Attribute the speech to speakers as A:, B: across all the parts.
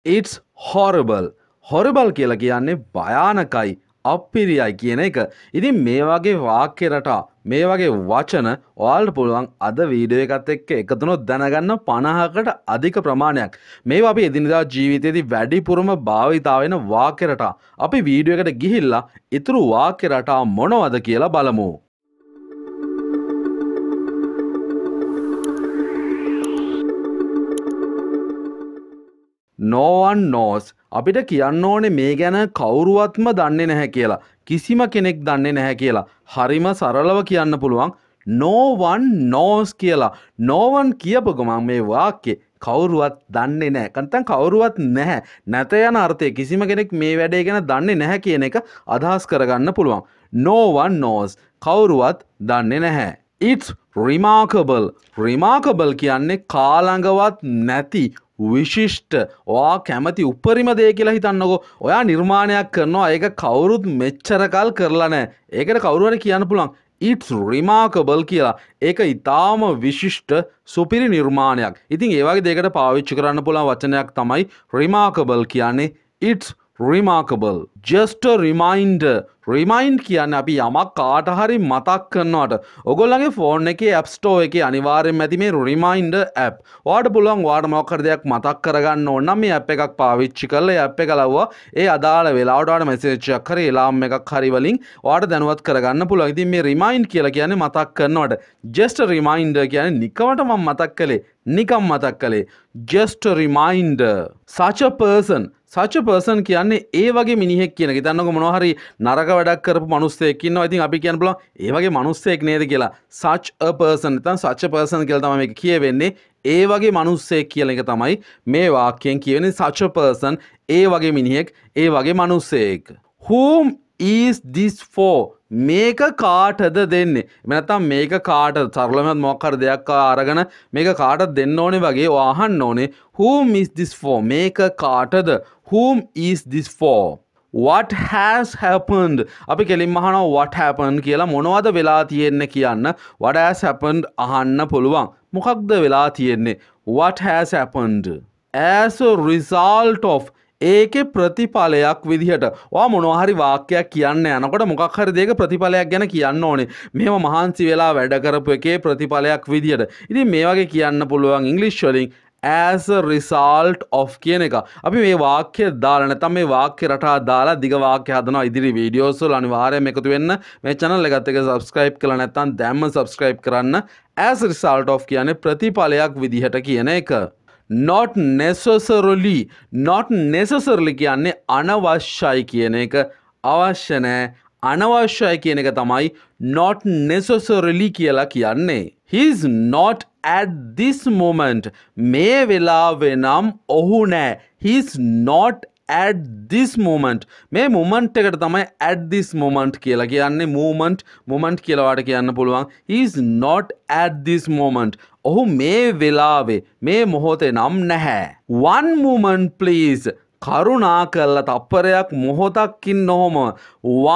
A: It's horrible. Horrible කියලා කියන්නේ භයානකයි, අප්පිරියයි කියන එක. ඉතින් මේ වගේ වාක්‍ය රටා, මේ වගේ වචන ඔයාලට පුළුවන් අද වීඩියෝ එකත් එක්ක එකතු වුණොත් දැනගන්න 50කට අධික ප්‍රමාණයක්. මේවා අපි එදිනදා ජීවිතයේදී වැඩිපුරම භාවිතා වෙන වාක්‍ය රටා. අපි වීඩියෝ එකට ගිහිල්ලා ඊතුරු වාක්‍ය රටා මොනවද කියලා බලමු. No one knows. අපිට කියන්න ඕනේ මේ ගැන කවුරුවත්ම දන්නේ නැහැ කියලා. කිසිම කෙනෙක් දන්නේ නැහැ කියලා. හරිම සරලව කියන්න පුළුවන් no one knows කියලා. No one කියපු ගමන් මේ වාක්‍යේ කවුරුවත් දන්නේ නැහැ. නැත්නම් කවුරුවත් නැහැ. නැත යන අර්ථයේ කිසිම කෙනෙක් මේ වැඩේ ගැන දන්නේ නැහැ කියන එක අදහස් කරගන්න පුළුවන්. No one knows. කවුරුවත් දන්නේ නැහැ. It's remarkable. Remarkable කියන්නේ කාලඟවත් නැති විශිෂ්ට. ඔයා කැමති උපරිම දේ කියලා හිතන්නකෝ. ඔයා නිර්මාණයක් කරනවා ඒක කවුරුත් මෙච්චර කල් කරලා නැහැ. ඒකට කවුරු හරි කියන්න පුළුවන් it's remarkable කියලා. ඒක ඊටාම විශිෂ්ට සුපිරි නිර්මාණයක්. ඉතින් ඒ වගේ දෙයකට පාවිච්චි කරන්න පුළුවන් වචනයක් තමයි remarkable කියන්නේ. It's remarkable. Just a reminder. Remind කියන්නේ අපි යමක් කාට හරි මතක් කරනවට. ඔයගොල්ලන්ගේ ෆෝන් එකේ App Store එකේ අනිවාර්යෙන්ම ඇති මේ reminder app. ඔයාලට පුළුවන් ඔයාලට මොකක් හරි දෙයක් මතක් කරගන්න ඕන නම් මේ app එකක් පාවිච්චි කරලා ඒ app එක ලව්වා ඒ අදාළ වෙලාවට ඔයාලට message එකක් හරි alarm එකක් හරි වලින් ඔයාලට දැනුවත් කරගන්න පුළුවන්. ඉතින් මේ remind කියලා කියන්නේ මතක් කරනවට. Just a reminder කියන්නේ නිකමට මම මතක් කළේ. නිකම් මතක් කළේ. Just a reminder. Such a person. Such a person කියන්නේ ඒ වගේ මිනිහෙක් කියන එක. හිතන්නකො මොනවා හරි නරක වැඩක් කරපු මිනිස්සෙක් ඉන්නවා. ඉතින් අපි කියන්න පුළුවන් ඒ වගේ මිනිස්සෙක් නේද කියලා. Such a person. නැත්නම් such a person කියලා තමයි මේක කියවෙන්නේ. ඒ වගේ මිනිස්සෙක් කියන එක තමයි මේ වාක්‍යයෙන් කියවෙන්නේ. Such a person. ඒ වගේ මිනිහෙක්, ඒ වගේ මිනිස්සෙක්. Whom is this for? මේක කාටද දෙන්නේ? එහෙම නැත්නම් මේක කාටද? සරලවම මොකක් හරි දෙයක් අරගෙන මේක කාටද දෙන්න ඕනේ වගේ අහන්න ඕනේ. Whom is this for? මේක කාටද? Whom is this for? What has happened? අපි කෙලින්ම අහනවා what happened කියලා. මොනවද වෙලා තියෙන්නේ කියන්න. What has happened අහන්න පුළුවන්. මොකක්ද වෙලා තියෙන්නේ? What has happened? As a result of ඒකේ ප්‍රතිඵලයක් විදිහට ඔයා මොනවා හරි වාක්‍යයක් කියන්න යනකොට මොකක් හරි දෙයක ප්‍රතිඵලයක් ගැන කියන්න ඕනේ. මෙහෙම මහන්සි වෙලා වැඩ කරපු එකේ ප්‍රතිඵලයක් විදිහට. ඉතින් මේ වගේ කියන්න පුළුවන් ඉංග්‍රීසි වලින් as a result of කියන එක. අපි මේ වාක්‍ය දාලා නැත්නම් මේ වාක්‍ය රටා දාලා දිග වාක්‍ය හදනවා. ඉදිරි වීඩියෝස් වල අනිවාර්යයෙන්ම එකතු වෙන්න. මේ channel එකත් එක්ක subscribe කරලා නැත්නම් දැම්ම subscribe කරන්න. as a result of කියන්නේ ප්‍රතිඵලයක් විදිහට කියන එක. Not necessarily. Not necessarily කියන්නේ අනවශ්‍යයි කියන එක. අවශ්‍ය නැහැ. අනවශ්‍යයි කියන එක තමයි not necessarily කියලා කියන්නේ. He is not at this moment. මේ වෙලාවේ නම් ඔහු නැහැ. He is not at this moment. මේ moment එකට තමයි at this moment කියලා කියන්නේ. moment කියලා වාට කියන්න පුළුවන්. He is not at this moment. ඔහු මේ වෙලාවේ මේ මොහොතේ නම් නැහැ. One moment please. කරුණා කරලා තප්පරයක් මොහොතක් ඉන්න ඔහොම.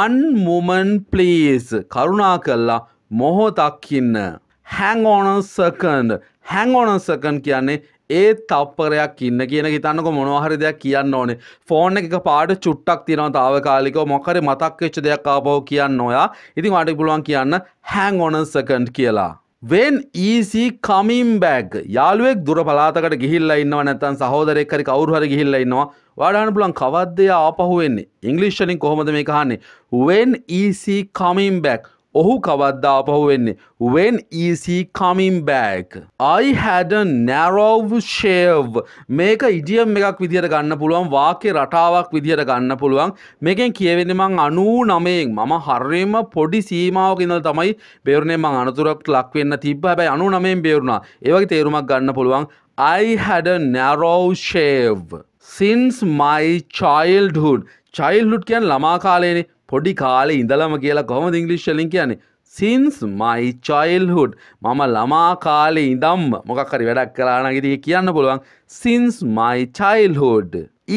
A: One moment please. කරුණා කරලා මොහොතක් ඉන්න. Hang on a second. Hang on a second කියන්නේ ඒ තප්පරයක් ඉන්න කියන එක. හිතන්නකො මොනවා හරි දෙයක් කියන්න ඕනේ. ෆෝන් එක පාට චුට්ටක් තියනවා తాවකාලිකව මොකක් හරි මතක් වෙච්ච දෙයක් ආපහු කියන්න ඔයා. ඉතින් ඔයාලට පුළුවන් කියන්න hang on a second කියලා. When is he coming back? යාළුවෙක් දුර පළාතකට ගිහිල්ලා ඉන්නවා නැත්නම් සහෝදරයෙක් හරි කවුරු හරි ගිහිල්ලා ඉන්නවා. ඔයාලට අහන්න පුළුවන් කවද්ද එයා ආපහු එන්නේ? ඉංග්‍රීසි වලින් කොහොමද මේක අහන්නේ? When is he coming back? ඔහු කවද්ද ආපහු එන්නේ? When is he coming back? I had a narrow shave. මේක ඉඩියම් එකක් විදිහට ගන්න පුළුවන්. වාක්‍ය රටාවක් විදිහට ගන්න පුළුවන්. මේකෙන් කියවෙන්නේ මං 99න් මම හරියම පොඩි සීමාවක ඉඳලා තමයි බේරුනේ. මං අනතුරකට ලක් වෙන්න තිබ්බ. හැබැයි 99න් බේරුණා. ඒ වගේ තේරුමක් ගන්න පුළුවන්. I had a narrow shave since my childhood. childhood කියන්නේ ළමා කාලේනේ. පොඩි කාලේ ඉඳලම කියලා කොහොමද ඉංග්‍රීසි වලින් කියන්නේ? since my childhood. මම ළමා කාලේ ඉඳන්ම මොකක් හරි වැඩක් කළා නම් ඉතින් කියන්න පුළුවන් since my childhood.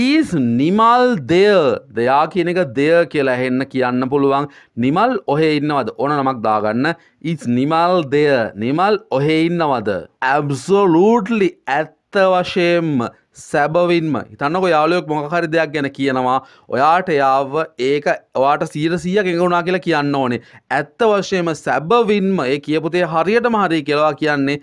A: is Nimal there. දෙයා කියන එක there කියලා හෙන්න කියන්න පුළුවන්. නිමල් ඔහේ ඉන්නවද? ඕන නමක් දාගන්න. is Nimal there. නිමල් ඔහේ ඉන්නවද? absolutely ඇත්ත වශයෙන්ම සැබවින්ම හිතන්නකො යාළුවෙක් මොකක් හරි දෙයක් ගැන කියනවා ඔයාට යාව ඒක ඔයාට 100% එකඟුණා කියලා කියන්න ඕනේ. ඇත්ත වශයෙන්ම සැබවින්ම ඒ කියපු දේ හරියටම හරි කියලා කියන්නේ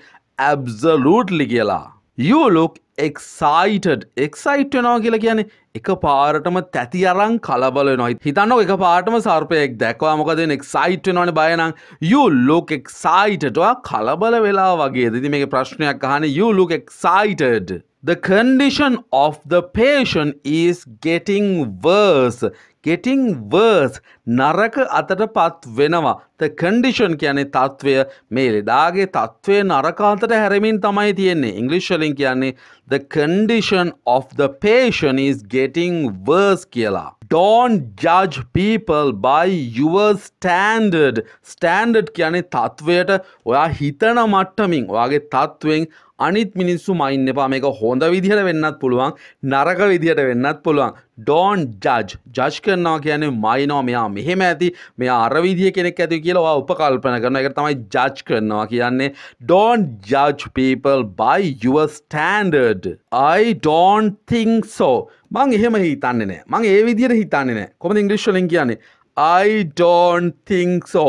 A: absolutely කියලා. You look excited. Excited වෙනවා කියලා කියන්නේ එකපාරටම තැති අරන් කලබල වෙනවා. හිතන්නකො එකපාරටම සර්පයෙක් දැක්කවා මොකද වෙන්නේ? excited වෙනවනේ බය නම්. You look excited. ඔයා කලබල වෙලා වගේද? ඉතින් මේකේ ප්‍රශ්නයක් අහන්නේ you look excited. The condition of the patient is getting worse. Getting worse. නරක අතටපත් වෙනවා. The condition කියන්නේ තත්වය. මේ ලෙඩාගේ තත්වය නරක අතට හැරෙමින් තමයි තියෙන්නේ. English වලින් කියන්නේ the condition of the patient is getting worse කියලා. Don't judge people by your standard. Standard කියන්නේ තත්වයට ඔයා හිතන මට්ටමින් ඔයාගේ තත්වෙන් අනිත් මිනිස්සු මයින් එපා. මේක හොඳ විදිහට වෙන්නත් පුළුවන් නරක විදිහට වෙන්නත් පුළුවන්. Don't judge. Judge කරනවා කියන්නේ මයින්නවා මෙයා මෙහෙම ඇති මෙයා අර විදිහ කෙනෙක් ඇති කියලා ඔයා උපකල්පන කරනවා. ඒකට තමයි judge කරනවා කියන්නේ. Don't judge people by your standard. I don't think so. මං එහෙම හිතන්නේ නැහැ. මං ඒ විදිහට හිතන්නේ නැහැ. කොහොමද ඉංග්‍රීසි වලින් කියන්නේ? I don't think so.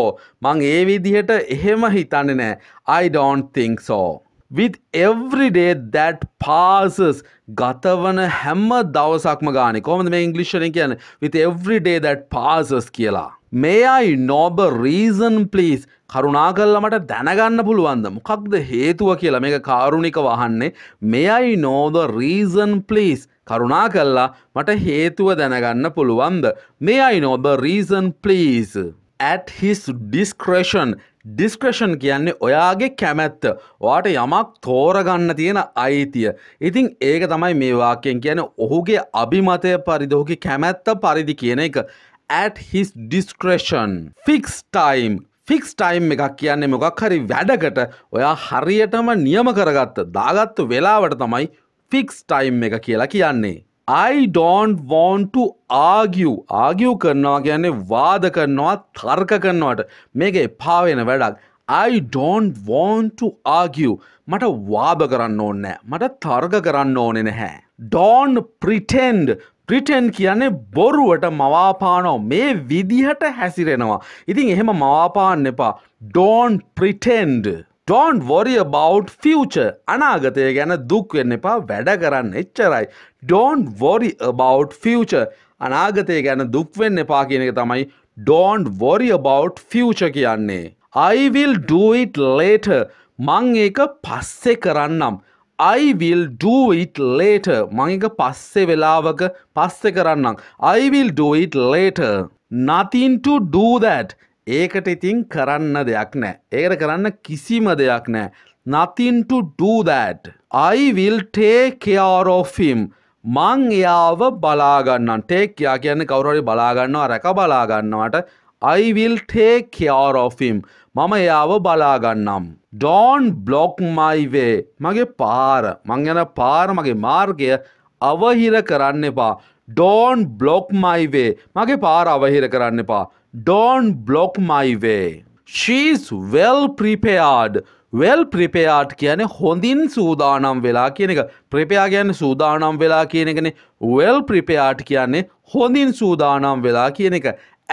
A: මං ඒ විදිහට එහෙම හිතන්නේ නැහැ. I don't think so. With every day that passes ගතවන හැම දවසක්ම ගානේ කොහොමද මේ ඉංග්‍රීසි වලින් කියන්නේ with every day that passes කියලා. May I know the reason please? කරුණාකරලා මට දැනගන්න පුළුවන්ද මොකක්ද හේතුව කියලා. මේක කාරුණිකව අහන්නේ. May I know the reason please? කරුණාකරලා මට හේතුව දැනගන්න පුළුවන්ද? May I know the reason please? At his discretion. Discretion කියන්නේ ඔයාගේ කැමැත්ත. ඔයාට යමක් තෝරගන්න තියෙන අයිතිය. ඉතින් ඒක තමයි මේ වාක්‍යයෙන් කියන්නේ ඔහුගේ අභිමතය පරිදි ඔහුගේ කැමැත්ත පරිදි කියන එක. At his discretion. Fixed time. Fixed time එකක් කියන්නේ මොකක් හරි වැඩකට ඔයා හරියටම නියම කරගත්ත දාගත්තු වෙලාවට තමයි fixed time එක කියලා කියන්නේ. I don't want to argue. Argue කරනවා කියන්නේ වාද කරනවා තර්ක කරනවට මේක එපා වෙන වැඩක්. I don't want to argue. මට වාද කරන්න ඕනේ නැහැ. මට තර්ක කරන්න ඕනේ නැහැ. Don't pretend. Pretend කියන්නේ බොරුවට මවාපානවා මේ විදිහට හැසිරෙනවා. ඉතින් එහෙම මවාපාන්න එපා. Don't pretend. Don't worry about future. අනාගතය ගැන දුක් වෙන්න එපා වැඩ කරන්න එච්චරයි. Don't worry about future. අනාගතය ගැන දුක් වෙන්න එපා කියන එක තමයි don't worry about future කියන්නේ. I will do it later. මං ඒක පස්සේ කරන්නම්. I will do it later. මං ඒක පස්සේ වෙලාවක පස්සේ කරන්නම්. I will do it later. Nothing to do that. ඒකට ඉතින් කරන්න දෙයක් නැහැ. ඒකට කරන්න කිසිම දෙයක් නැහැ. Nothing to do that. I will take care of him. මං එයාව බලා ගන්නම්. take care කියන්නේ කවුරු හරි බලා ගන්නවා රැක බලා ගන්නවට I will take care of him. මම එයාව බලා ගන්නම්. Don't block my way. මගේ පාර මං යන පාර මගේ මාර්ගය අවහිර කරන්න එපා. Don't block my way. මගේ පාර අවහිර කරන්න එපා. Don't block my way. She's well prepared. Well prepared කියන්නේ හොඳින් සූදානම් වෙලා කියන එක. Prepare කියන්නේ සූදානම් වෙලා කියන එකනේ. Well prepared කියන්නේ හොඳින් සූදානම් වෙලා කියන එක.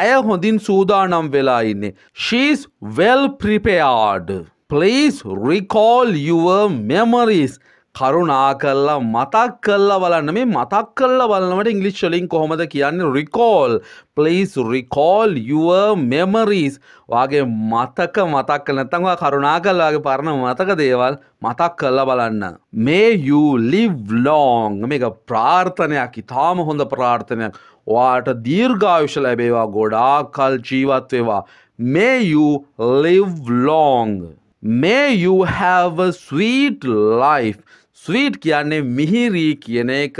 A: ඇය හොඳින් සූදානම් වෙලා ඉන්නේ. She's well prepared. Please recall your memories. කරුණාකරලා මතක් කරලා බලන්න. මේ මතක් කරලා බලනවට ඉංග්‍රීසි වලින් කොහොමද කියන්නේ recall. Please recall your memories. වාගේ මතක කර නැත්නම් ඔයා කරුණාකරලා වාගේ පරණ මතක දේවල් මතක් කරලා බලන්න. May you live long. මේක ප්‍රාර්ථනයක්. ඊටාම හොඳ ප්‍රාර්ථනයක්. ඔයාට දීර්ඝායුෂ ලැබේවා. ගොඩාක් කල් ජීවත් වේවා. May you live long. May you have a sweet life. Sweet කියන්නේ මිහිරි කියන එක.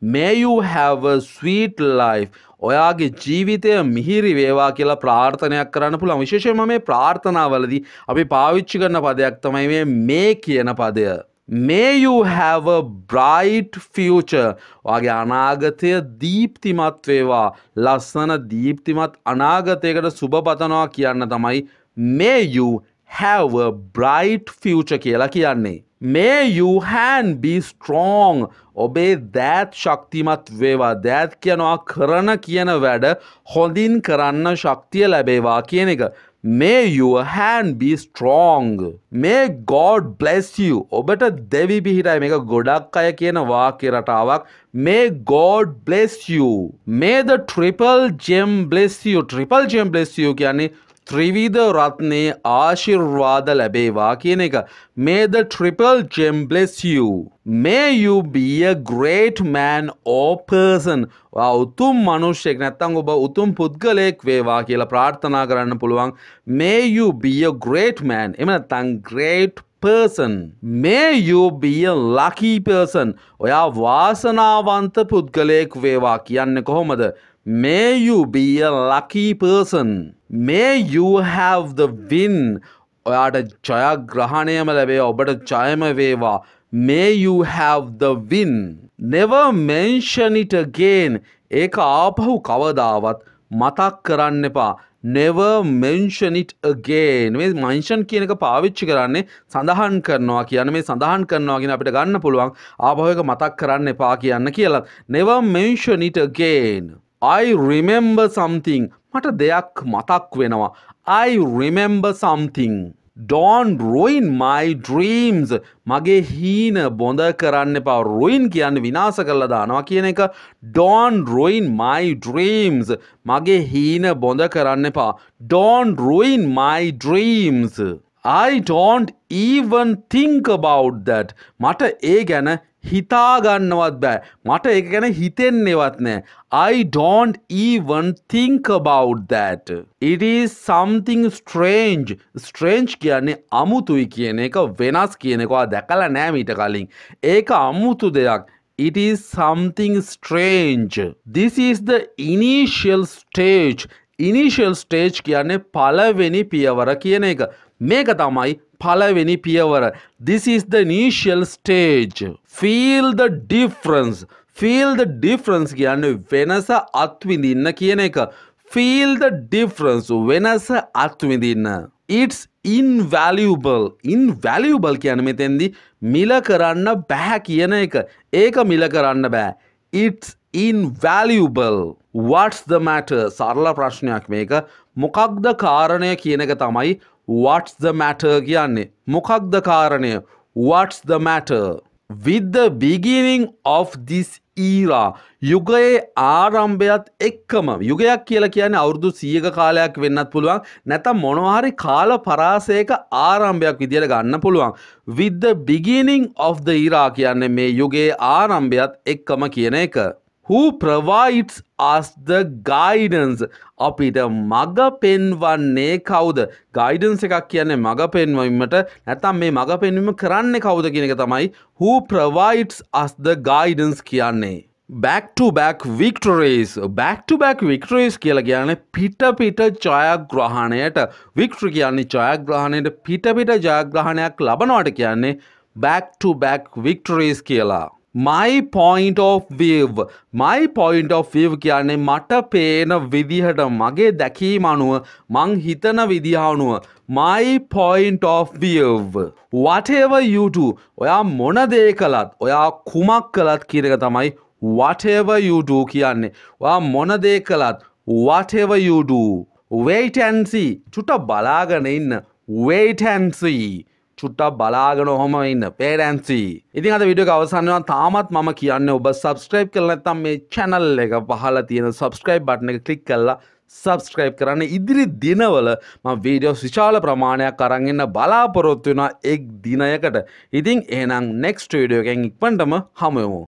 A: May you have a sweet life. ඔයාගේ ජීවිතය මිහිරි වේවා කියලා ප්‍රාර්ථනයක් කරන්න පුළුවන්. විශේෂයෙන්ම මේ ප්‍රාර්ථනාවලදී අපි පාවිච්චි කරන පදයක් තමයි මේ may කියන පදය. May you have a bright future. ඔයාගේ අනාගතය දීප්තිමත් වේවා. ලස්සන දීප්තිමත් අනාගතයකට සුබ පතනවා කියන්න තමයි may you have a bright future කියලා කියන්නේ. May your hand be strong. ඔබේ දෑත් ශක්තිමත් වේවා. දෑත් කියනවා කරන කියන වැඩ හොඳින් කරන්න ශක්තිය ලැබේවා කියන එක. May your hand be strong. May God bless you. ඔබට දෙවි පිහිටයි. මේක ගොඩක් අය කියන වාක්‍ය රටාවක්. May God bless you. May the triple gem bless you. Triple gem bless you කියන්නේ ත්‍රිවිධ රත්නේ ආශිර්වාද ලැබේවා කියන එක. May the triple gem bless you. May you be a great man or person. උතුම් මනුෂ්‍යෙක් නැත්නම් ඔබ උතුම් පුද්ගලයෙක් වේවා කියලා ප්‍රාර්ථනා කරන්න පුළුවන්. May you be a great man. එහෙම නැත්නම් great person. May you be a lucky person. ඔයා වාසනාවන්ත පුද්ගලයෙක් වේවා කියන්නේ කොහොමද? May you be a lucky person. May you have the win. ඔයාට ජයග්‍රහණයම ලැබේවා. ඔබට ජයම වේවා. May you have the win. Never mention it again. ඒක ආපහු කවදාවත් මතක් කරන්න එපා. Never mention it again. මේ mention කියන එක පාවිච්චි කරන්නේ සඳහන් කරනවා කියන්නේ. මේ සඳහන් කරනවා කියන අපිට ගන්න පුළුවන් ආපහු එක මතක් කරන්න එපා කියන්න කියලා. Never mention it again. I remember something. මට දෙයක් මතක් වෙනවා. I remember something. Don't ruin my dreams. මගේ හීන බොඳ කරන්න එපා. ruin කියන්නේ විනාශ කරලා දානවා කියන එක. Don't ruin my dreams. මගේ හීන බොඳ කරන්න එපා. Don't ruin my dreams. I don't even think about that. මට ඒ ගැන හිතා ගන්නවත් බෑ. මට ඒක ගැන හිතෙන්නේවත් නෑ. I don't even think about that. It is something strange. Strange කියන්නේ අමුතුයි කියන එක, වෙනස් කියන එක. ඔයා දැකලා නෑ මීට කලින්. ඒක අමුතු දෙයක්. It is something strange. This is the initial stage. Initial stage කියන්නේ පළවෙනි පියවර කියන එක. මේක තමයි පළවෙනි පියවර. This is the initial stage. Feel the difference. Feel the difference කියන්නේ වෙනස අත්විඳින්න කියන එක. Feel the difference. වෙනස අත්විඳින්න. It's invaluable. Invaluable කියන්නේ මෙතෙන්දී මිල කරන්න බෑ කියන එක. ඒක මිල කරන්න බෑ. It's invaluable. What's the matter? සරල ප්‍රශ්නයක් මේක. මොකක්ද කාරණය කියන එක තමයි what's the matter කියන්නේ. මොකක්ද කාරණය? What's the matter? With the beginning of this era. යුගයේ ආරම්භයත් එක්කම. යුගයක් කියලා කියන්නේ අවුරුදු 100ක කාලයක් වෙන්නත් පුළුවන්. නැත්නම් මොනවා හරි කාල පරාසයක ආරම්භයක් විදියට ගන්න පුළුවන්. With the beginning of the era කියන්නේ මේ යුගයේ ආරම්භයත් එක්කම කියන එක. Who provides us the guidance? අපිට මඟ පෙන්වන්නේ කවුද? guidance එකක් කියන්නේ මඟ පෙන්වීමට නැත්නම් මේ මඟ පෙන්වීම කරන්නේ කවුද කියන එක තමයි who provides us the guidance කියන්නේ. back to back victories. back to back victories කියලා කියන්නේ පිට පිට ජයග්‍රහණයට. victory කියන්නේ ජයග්‍රහණයට පිට පිට ජයග්‍රහණයක් ලබනවට කියන්නේ back to back victories කියලා. My point of view. My point of view කියන්නේ මට පේන විදිහට මගේ දැකීම අනුව මං හිතන විදිහ අනුව. My point of view. Whatever you do. ඔයා මොන දේ කළත්, ඔයා කුමක් කළත් කියන එක තමයි whatever you do කියන්නේ. ඔයා මොන දේ කළත් whatever you do. Wait and see. චුට්ටක් බලාගෙන ඉන්න. Wait and see. චුට්ටක් බලාගෙන ඔහොම ඉන්න. wait and see. ඉතින් අද වීඩියෝ එක අවසන් වෙනවා. තාමත් මම කියන්නේ ඔබ subscribe කරලා නැත්නම් මේ channel එක පහළ තියෙන subscribe button එක click කරලා subscribe කරන්න. ඉදිරි දිනවල මම වීඩියෝස් විශාල ප්‍රමාණයක් අරන් එන්න බලාපොරොත්තු වෙනවා එක් දිනයකට. ඉතින් එහෙනම් next වීඩියෝ එකෙන් ඉක්මනටම හමු වෙමු.